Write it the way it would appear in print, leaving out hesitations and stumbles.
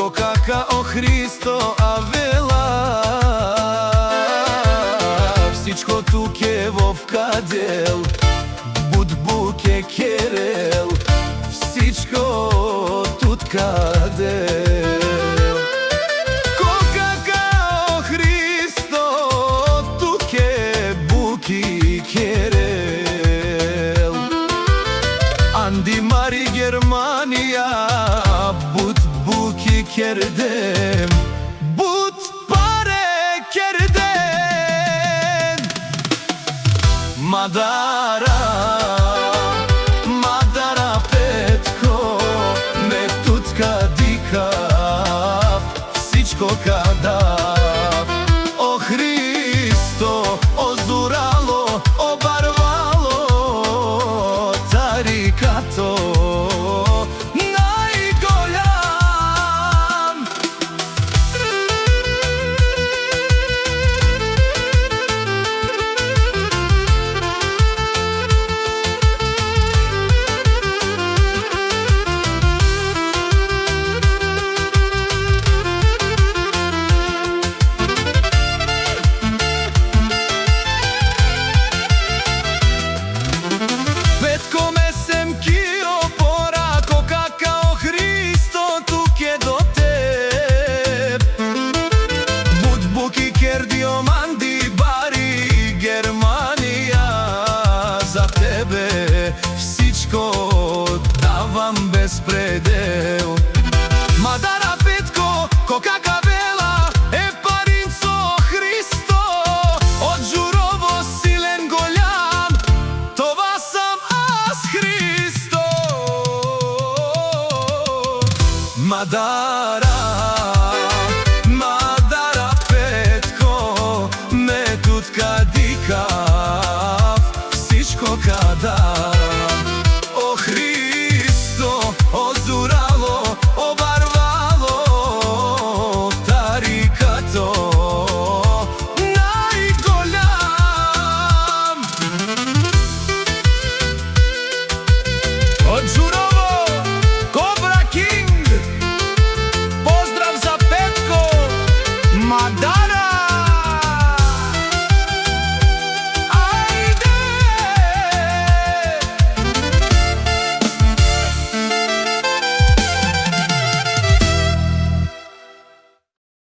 Кока о Христо Авела, всичко тук е в кадел, будбук е керел, всичко тут кадел. Кока о Христо, тук е буки керел, Анди Мари Германия, budbuki kerdem, bud pare kerden. Madara, Madara Petko, me tutka dikav, всичко кадав. О Христо, озурало, обарвало тарикато. Всичко давам без предел. Мадара Петко, Кока Кавела, е паринцо Христо, од Журово силен голям, това сам аз Христо. Мадара, Мадара Петко, ме тут кадикав, всичко кадав.